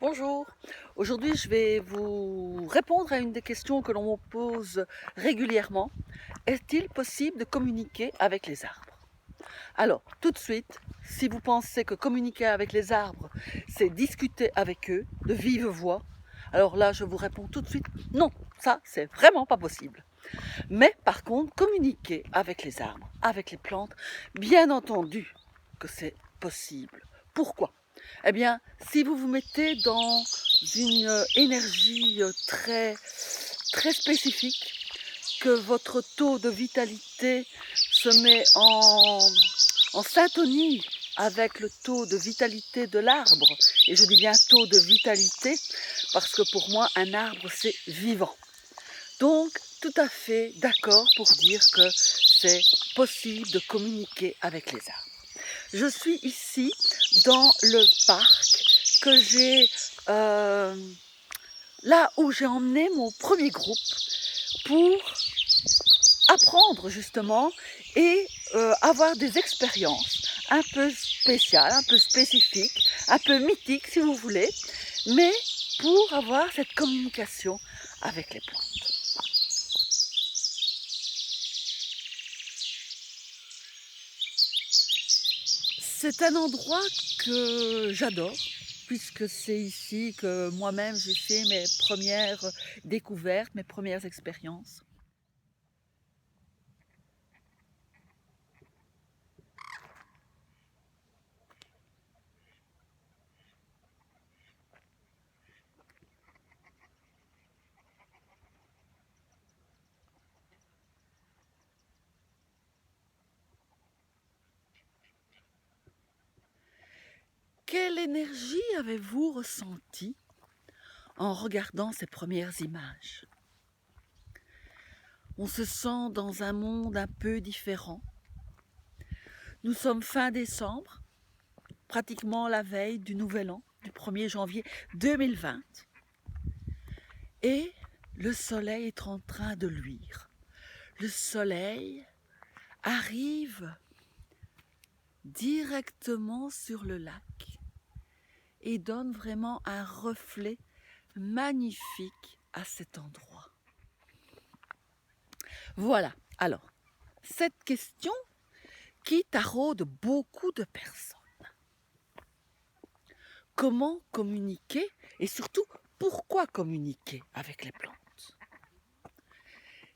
Bonjour, aujourd'hui je vais vous répondre à une des questions que l'on me pose régulièrement. Est-il possible de communiquer avec les arbres? Alors, tout de suite, si vous pensez que communiquer avec les arbres, c'est discuter avec eux de vive voix, alors là je vous réponds tout de suite, non, ça c'est vraiment pas possible. Mais par contre, communiquer avec les arbres, avec les plantes, bien entendu que c'est possible. Pourquoi? Eh bien, si vous vous mettez dans une énergie très spécifique, que votre taux de vitalité se met en syntonie avec le taux de vitalité de l'arbre, et je dis bien taux de vitalité, parce que pour moi, un arbre, c'est vivant. Donc, tout à fait d'accord pour dire que c'est possible de communiquer avec les arbres. Je suis ici dans le parc que j'ai là où j'ai emmené mon premier groupe pour apprendre justement et avoir des expériences un peu spéciales, un peu spécifiques, un peu mythiques si vous voulez, mais pour avoir cette communication avec les plantes. C'est un endroit que j'adore, puisque c'est ici que moi-même j'ai fait mes premières découvertes, mes premières expériences. Quelle énergie avez-vous ressentie en regardant ces premières images? On se sent dans un monde un peu différent. Nous sommes fin décembre, pratiquement la veille du Nouvel An, du 1er janvier 2020. Et le soleil est en train de luire. Le soleil arrive directement sur le lac et donne vraiment un reflet magnifique à cet endroit. Voilà, alors, cette question qui taraude beaucoup de personnes. Comment communiquer et surtout pourquoi communiquer avec les plantes?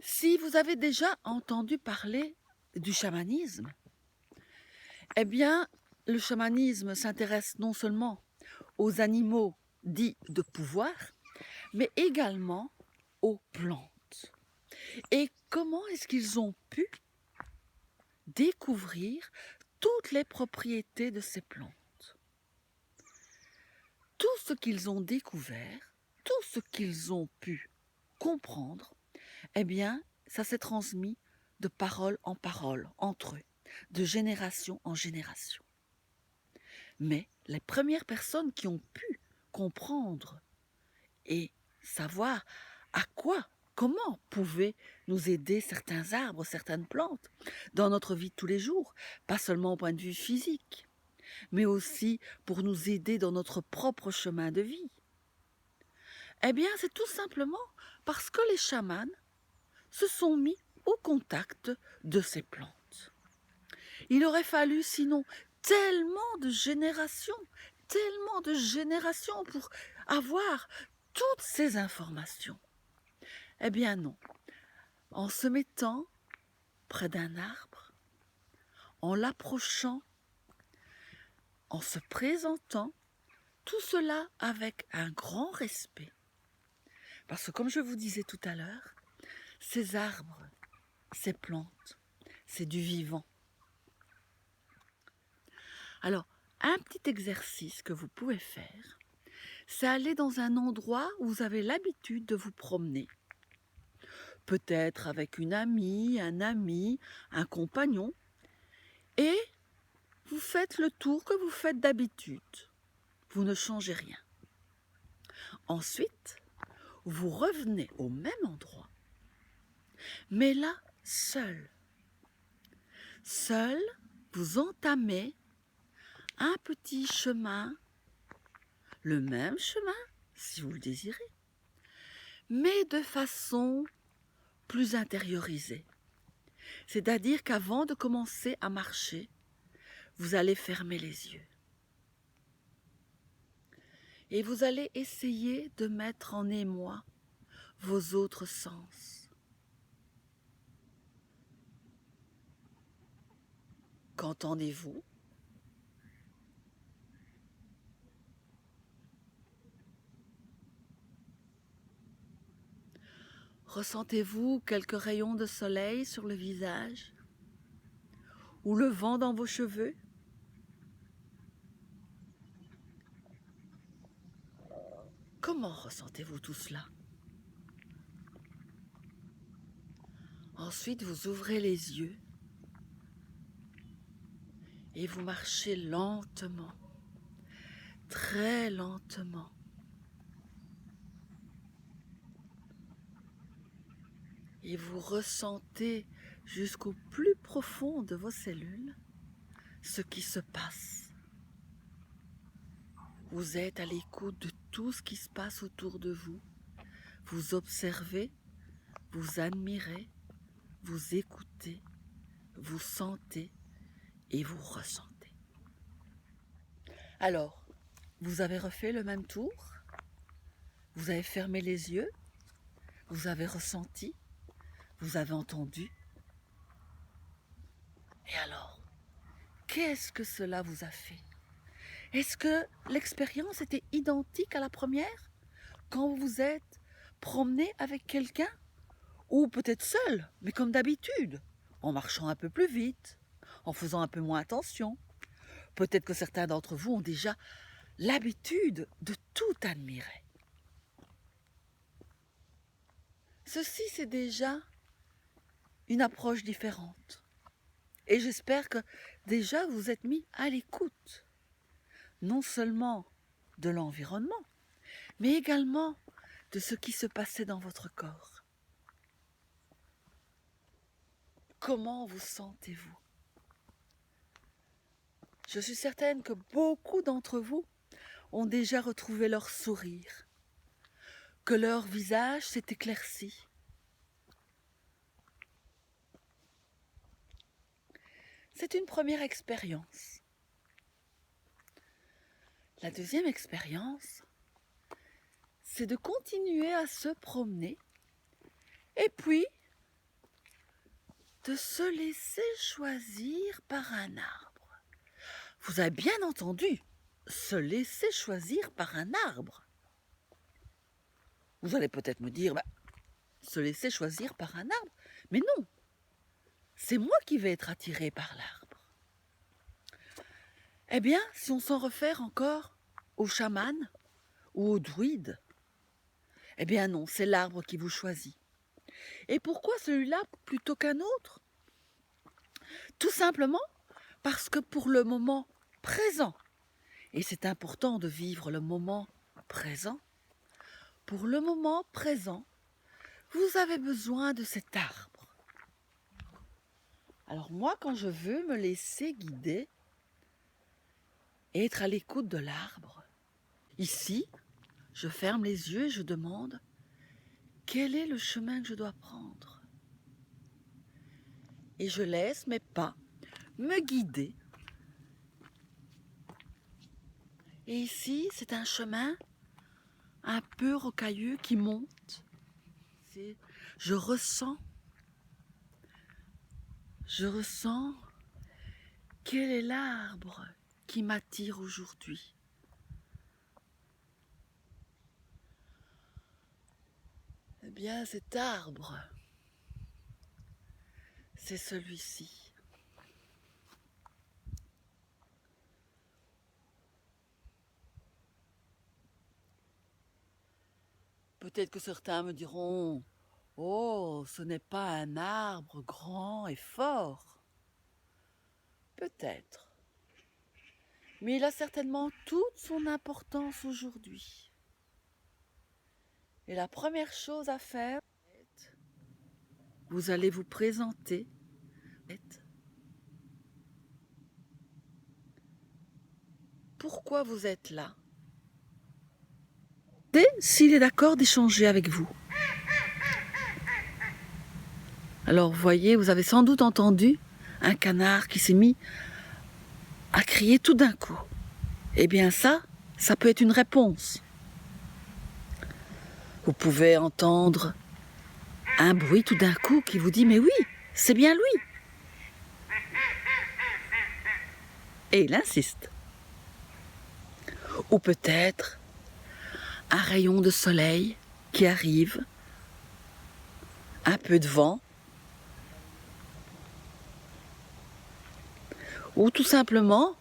Si vous avez déjà entendu parler du chamanisme, eh bien, le chamanisme s'intéresse non seulement aux animaux dits de pouvoir, mais également aux plantes. Et comment est-ce qu'ils ont pu découvrir toutes les propriétés de ces plantes? Tout ce qu'ils ont découvert, tout ce qu'ils ont pu comprendre, eh bien, ça s'est transmis de parole en parole, entre eux, de génération en génération. Mais les premières personnes qui ont pu comprendre et savoir à quoi, comment pouvaient nous aider certains arbres, certaines plantes dans notre vie de tous les jours, pas seulement au point de vue physique, mais aussi pour nous aider dans notre propre chemin de vie. Eh bien, c'est tout simplement parce que les chamans se sont mis au contact de ces plantes. Il aurait fallu sinon tellement de générations pour avoir toutes ces informations. Eh bien non, en se mettant près d'un arbre, en l'approchant, en se présentant, tout cela avec un grand respect. Parce que comme je vous disais tout à l'heure, ces arbres, ces plantes, c'est du vivant. Alors, un petit exercice que vous pouvez faire, c'est aller dans un endroit où vous avez l'habitude de vous promener. Peut-être avec une amie, un ami, un compagnon, et vous faites le tour que vous faites d'habitude. Vous ne changez rien. Ensuite, vous revenez au même endroit, mais là, seul. Seul, vous entamez un petit chemin le même chemin, si vous le désirez, mais de façon plus intériorisée. C'est-à-dire qu'avant de commencer à marcher, vous allez fermer les yeux. Et vous allez essayer de mettre en émoi vos autres sens. Qu'entendez-vous? Ressentez-vous quelques rayons de soleil sur le visage? Ou le vent dans vos cheveux? Comment ressentez-vous tout cela? Ensuite, vous ouvrez les yeux et vous marchez lentement, très lentement. Et vous ressentez jusqu'au plus profond de vos cellules ce qui se passe. Vous êtes à l'écoute de tout ce qui se passe autour de vous. Vous observez, vous admirez, vous écoutez, vous sentez et vous ressentez. Alors, vous avez refait le même tour? Vous avez fermé les yeux? Vous avez ressenti? Vous avez entendu? Et alors, qu'est-ce que cela vous a fait? Est-ce que l'expérience était identique à la première quand vous vous êtes promené avec quelqu'un? Ou peut-être seul, mais comme d'habitude, en marchant un peu plus vite, en faisant un peu moins attention. Peut-être que certains d'entre vous ont déjà l'habitude de tout admirer. Ceci, c'est déjà une approche différente. Et j'espère que déjà vous êtes mis à l'écoute, non seulement de l'environnement, mais également de ce qui se passait dans votre corps. Comment vous sentez-vous? Je suis certaine que beaucoup d'entre vous ont déjà retrouvé leur sourire, que leur visage s'est éclairci. C'est une première expérience. La deuxième expérience, c'est de continuer à se promener et puis de se laisser choisir par un arbre. Vous avez bien entendu, se laisser choisir par un arbre. Vous allez peut-être me dire, se laisser choisir par un arbre. Mais non, c'est moi qui vais être attiré par l'arbre. Eh bien, si on s'en réfère encore au chaman ou au druide, eh bien non, c'est l'arbre qui vous choisit. Et pourquoi celui-là plutôt qu'un autre? Tout simplement parce que pour le moment présent, et c'est important de vivre le moment présent, pour le moment présent, vous avez besoin de cet arbre. Alors moi, quand je veux me laisser guider et être à l'écoute de l'arbre, ici, je ferme les yeux et je demande quel est le chemin que je dois prendre. Et je laisse mes pas me guider. Et ici, c'est un chemin un peu rocailleux qui monte. Je ressens quel est l'arbre qui m'attire aujourd'hui. Eh bien, cet arbre, c'est celui-ci. Peut-être que certains me diront, oh, ce n'est pas un arbre grand et fort. Peut-être. Mais il a certainement toute son importance aujourd'hui. Et la première chose à faire, vous allez vous présenter. Pourquoi vous êtes là? demandez s'il est d'accord d'échanger avec vous. Alors, vous voyez, vous avez sans doute entendu un canard qui s'est mis à crier tout d'un coup. Eh bien ça peut être une réponse. Vous pouvez entendre un bruit tout d'un coup qui vous dit « mais oui, c'est bien lui !» Et il insiste. Ou peut-être un rayon de soleil qui arrive, un peu de vent, ou tout simplement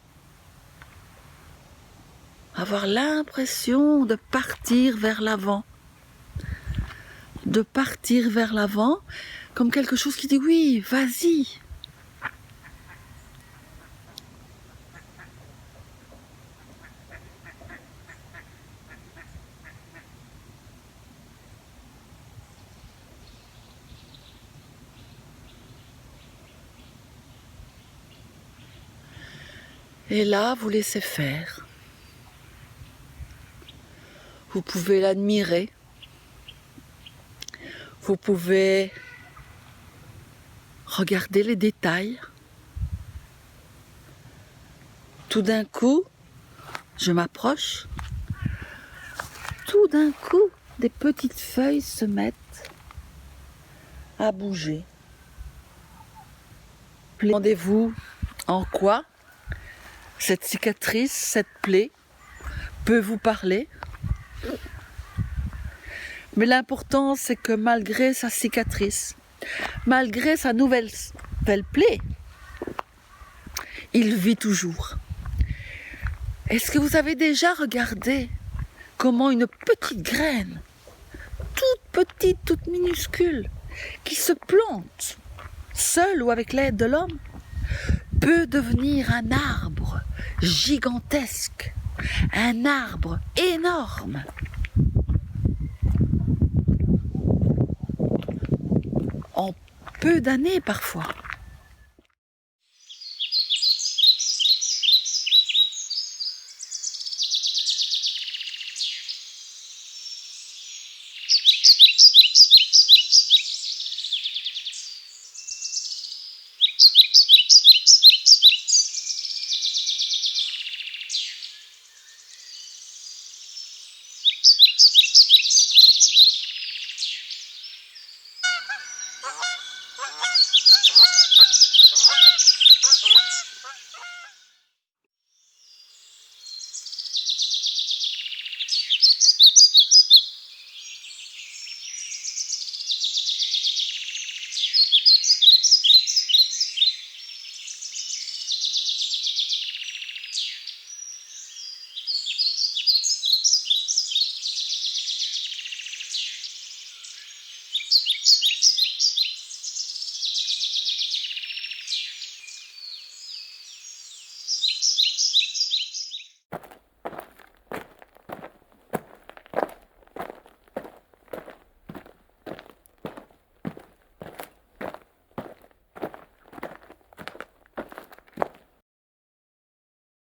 avoir l'impression de partir vers l'avant. De partir vers l'avant comme quelque chose qui dit oui, vas-y. Et là, vous laissez faire. Vous pouvez l'admirer. Vous pouvez regarder les détails. Tout d'un coup, je m'approche. Tout d'un coup, des petites feuilles se mettent à bouger. Demandez-vous en quoi cette cicatrice, cette plaie peut vous parler. Mais l'important, c'est que malgré sa cicatrice, malgré sa nouvelle plaie, il vit toujours. Est-ce que vous avez déjà regardé comment une petite graine, toute petite, toute minuscule, qui se plante, seule ou avec l'aide de l'homme, peut devenir un arbre gigantesque, un arbre énorme? En peu d'années parfois.